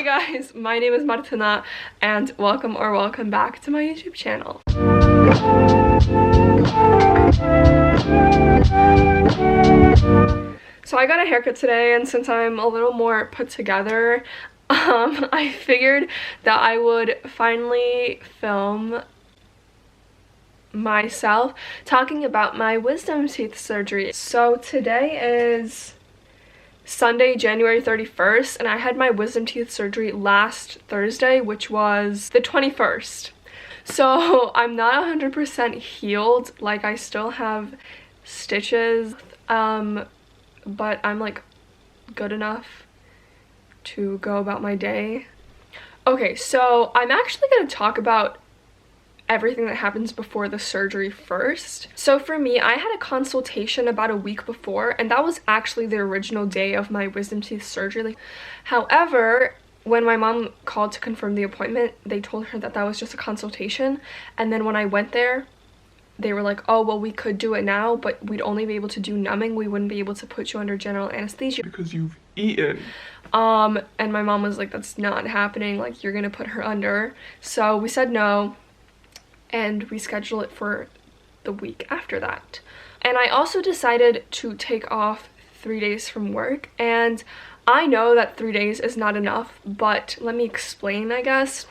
guys, my name is Martyna and welcome back to my YouTube channel. So I got a haircut today, and since I'm a little more put together, I figured that I would finally film myself talking about my wisdom teeth surgery. So today is Sunday, January 31st, and I had my wisdom teeth surgery last Thursday, which was the 21st. So I'm not 100% healed, like I still have stitches, but I'm like good enough to go about my day. Okay, so I'm actually going to talk about everything that happens before the surgery first. So for me, I had a consultation about a week before, and that was actually the original day of my wisdom teeth surgery. However, when my mom called to confirm the appointment, they told her that that was just a consultation, and then when I went there, they were like, oh, well, we could do it now, but we'd only be able to do numbing. We wouldn't be able to put you under general anesthesia because you've eaten. And my mom was like, that's not happening, like you're gonna put her under. So we said no, and we scheduled it for the week after that. And I also decided to take off 3 days from work, and I know that 3 days is not enough, but let me explain, I guess.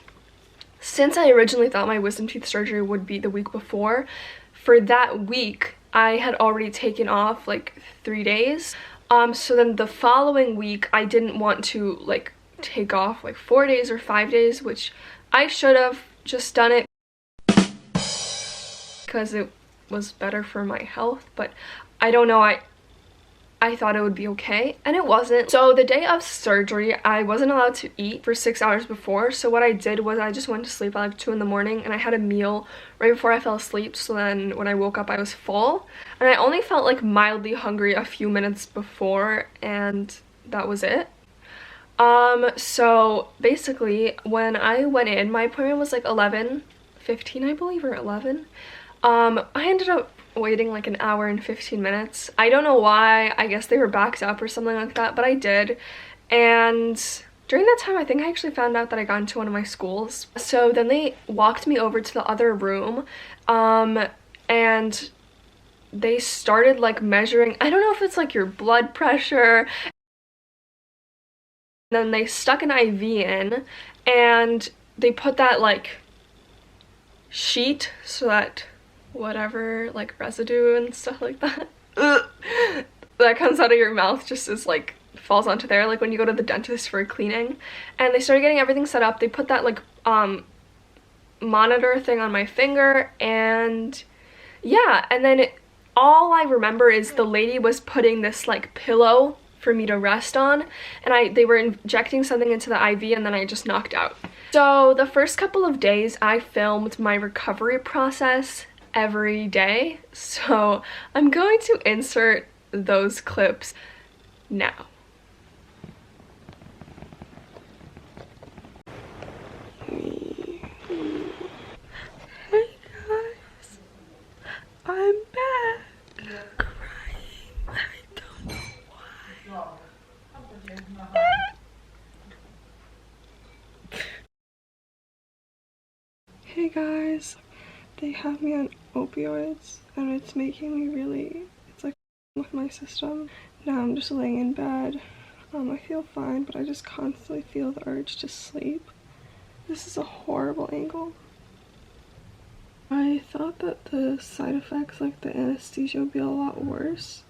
Since I originally thought my wisdom teeth surgery would be the week before, for that week I had already taken off like 3 days. So then the following week I didn't want to like take off like 4 days or 5 days, which I should have just done it because it was better for my health, but I don't know, I thought it would be okay, and it wasn't. So the day of surgery, I wasn't allowed to eat for 6 hours before, so what I did was I just went to sleep at like 2 in the morning, and I had a meal right before I fell asleep, so then when I woke up I was full, and I only felt like mildly hungry a few minutes before, and that was it. So basically when I went in, my appointment was like 11:15, I believe, or 11. I ended up waiting like an hour and 15 minutes. I don't know why, I guess they were backed up or something like that, but I did. And during that time, I think I actually found out that I got into one of my schools. So then they walked me over to the other room, and they started like measuring, I don't know if it's like your blood pressure. Then they stuck an IV in, and they put that like sheet so that whatever like residue and stuff like that that comes out of your mouth just is like falls onto there, like when you go to the dentist for cleaning. And they started getting everything set up. They put that like monitor thing on my finger, and yeah, and then all I remember is the lady was putting this like pillow for me to rest on, and they were injecting something into the IV, and then I just knocked out. So the first couple of days I filmed my recovery process every day, so I'm going to insert those clips now. Hey guys, I'm back. Crying, I don't know why. Hey guys, they have me on opioids, and it's making me really, it's like with my system. Now I'm just laying in bed. I feel fine, but I just constantly feel the urge to sleep. This is a horrible angle. I thought that the side effects, like the anesthesia, would be a lot worse.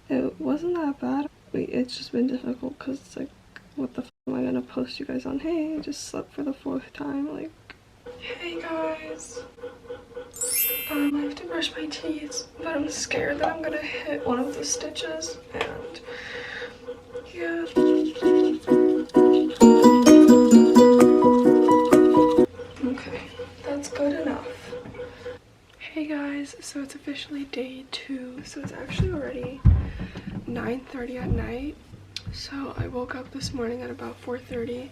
It wasn't that bad. It's just been difficult because it's like, what the f am I gonna post you guys on? Hey, I just slept for the 4th time, like. Hey guys. I have to brush my teeth, but I'm scared that I'm gonna hit one of the stitches, and yeah. Okay, that's good enough. Hey guys, so it's officially day 2, so it's actually already 9:30 at night. So I woke up this morning at about 4:30,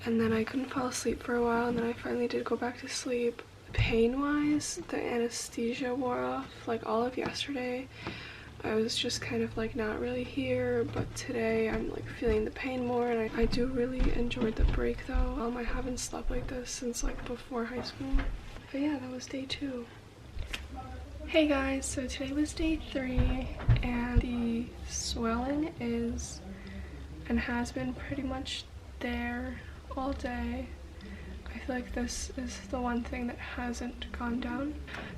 and then I couldn't fall asleep for a while, and then I finally did go back to sleep. Pain wise, the anesthesia wore off like all of yesterday. I was just kind of like not really here, but today I'm like feeling the pain more, and I do really enjoyed the break though. I haven't slept like this since like before high school. But yeah, that was day 2. Hey guys, so today was day 3, and the swelling is and has been pretty much there all day. I feel like this is the one thing that hasn't gone down,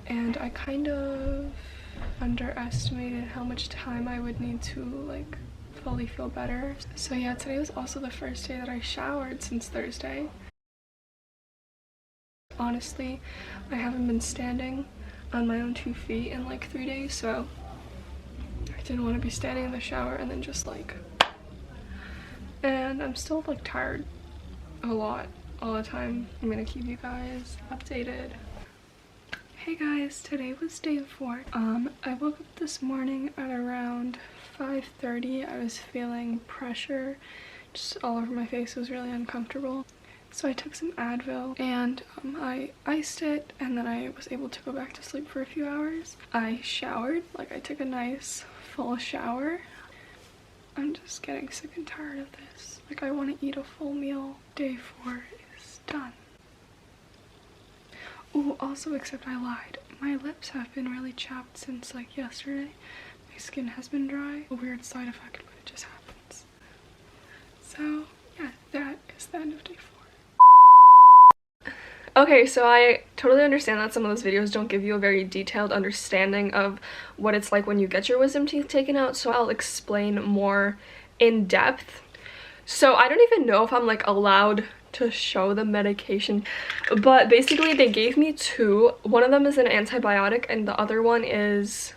and I kind of underestimated how much time I would need to like fully feel better. So yeah, today was also the first day that I showered since Thursday. Honestly, I haven't been standing on my own 2 feet in like 3 days, so I didn't want to be standing in the shower and then just like, and I'm still like tired a lot all the time. I'm gonna keep you guys updated. Hey guys, today was day 4. I woke up this morning at around 5:30. I was feeling pressure just all over my face. It was really uncomfortable. So I took some Advil and I iced it, and then I was able to go back to sleep for a few hours. I showered, like I took a nice full shower. I'm just getting sick and tired of this. Like I want to eat a full meal. Day 4 is done. Ooh, also, except I lied. My lips have been really chapped since like yesterday. My skin has been dry. A weird side effect, but it just happens. So yeah, that is the end of day 4. Okay, so I totally understand that some of those videos don't give you a very detailed understanding of what it's like when you get your wisdom teeth taken out, so I'll explain more in depth. So I don't even know if I'm like allowed to show the medication, but basically they gave me 2. One of them is an antibiotic and the other one is,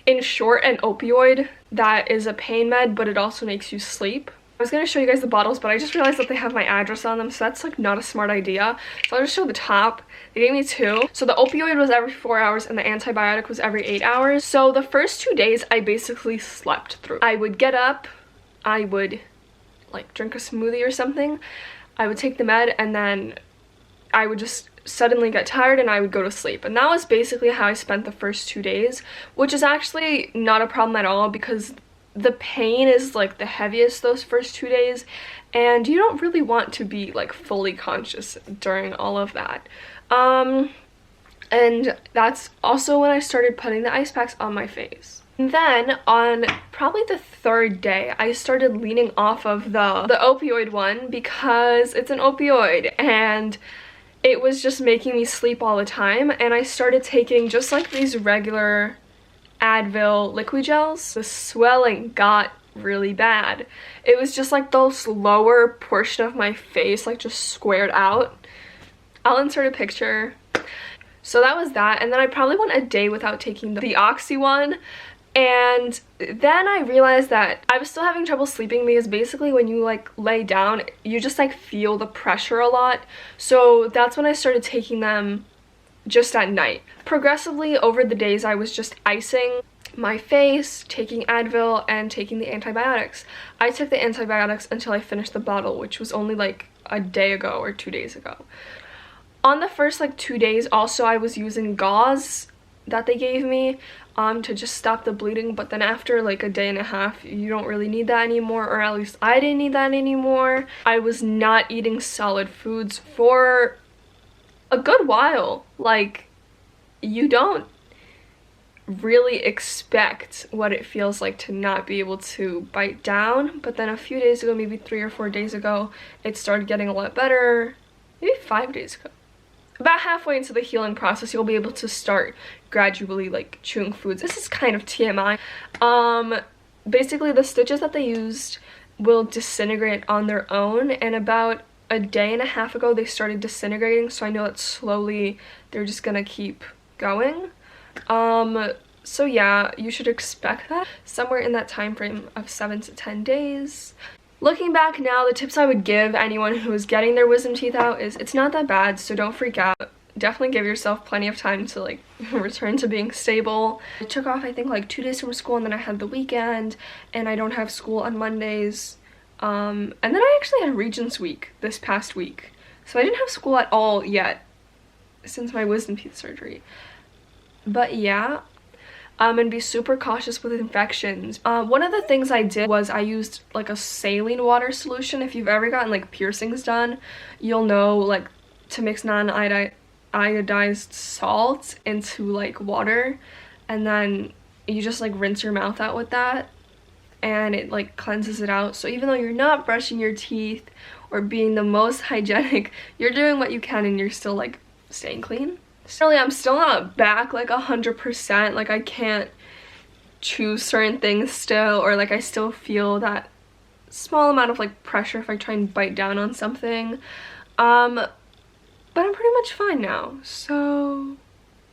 in short, an opioid that is a pain med, but it also makes you sleep. I was gonna show you guys the bottles, but I just realized that they have my address on them, so that's like not a smart idea. So I'll just show the top. They gave me 2. So the opioid was every 4 hours and the antibiotic was every 8 hours. So the first 2 days I basically slept through. I would get up, I would like drink a smoothie or something, I would take the med, and then I would just suddenly get tired and I would go to sleep. And that was basically how I spent the first 2 days, which is actually not a problem at all because the pain is like the heaviest those first 2 days, and you don't really want to be like fully conscious during all of that. And that's also when I started putting the ice packs on my face. And then on probably the 3rd day, I started leaning off of the opioid one because it's an opioid and it was just making me sleep all the time. And I started taking just like these regular Advil liquid gels. The swelling got really bad. It was just like the lower portion of my face like just squared out. I'll insert a picture. So that was that, and then I probably went a day without taking the Oxy one. And then I realized that I was still having trouble sleeping because basically when you like lay down, you just like feel the pressure a lot. So that's when I started taking them just at night. Progressively over the days I was just icing my face, taking Advil, and taking the antibiotics. I took the antibiotics until I finished the bottle, which was only like a day ago or 2 days ago. On the first like 2 days also I was using gauze that they gave me to just stop the bleeding, but then after like a day and a half you don't really need that anymore, or at least I didn't need that anymore. I was not eating solid foods for a good while. Like, you don't really expect what it feels like to not be able to bite down, but then a few days ago, maybe 3 or 4 days ago, it started getting a lot better. Maybe 5 days ago. About halfway into the healing process, you'll be able to start gradually like chewing foods. This is kind of TMI. Basically the stitches that they used will disintegrate on their own, and about a day and a half ago they started disintegrating, so I know that slowly they're just gonna keep going. So yeah, you should expect that somewhere in that time frame of 7 to 10 days. Looking back now, the tips I would give anyone who is getting their wisdom teeth out is it's not that bad, so don't freak out. Definitely give yourself plenty of time to like return to being stable. I took off I think like 2 days from school, and then I had the weekend, and I don't have school on Mondays. And then I actually had Regents Week this past week, so I didn't have school at all yet since my wisdom teeth surgery. But yeah, and be super cautious with infections. One of the things I did was I used like a saline water solution. If you've ever gotten like piercings done, you'll know like to mix non-iodized salt into like water, and then you just like rinse your mouth out with that, and it like cleanses it out. So even though you're not brushing your teeth or being the most hygienic, you're doing what you can and you're still like staying clean. Certainly, I'm still not back like 100%. Like I can't choose certain things still, or like I still feel that small amount of like pressure if I try and bite down on something. But I'm pretty much fine now. So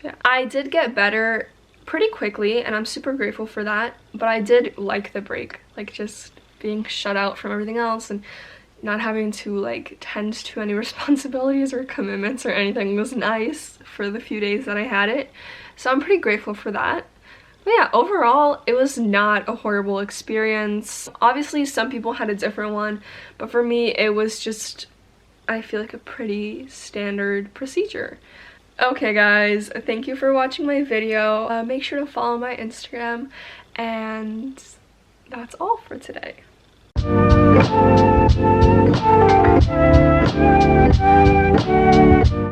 yeah, I did get better pretty quickly and I'm super grateful for that. But I did like the break, like just being shut out from everything else and not having to like tend to any responsibilities or commitments or anything was nice for the few days that I had it. So I'm pretty grateful for that. But yeah, overall, it was not a horrible experience. Obviously, some people had a different one, but for me, it was just, I feel like a pretty standard procedure. Okay guys, thank you for watching my video. Make sure to follow my Instagram, and that's all for today.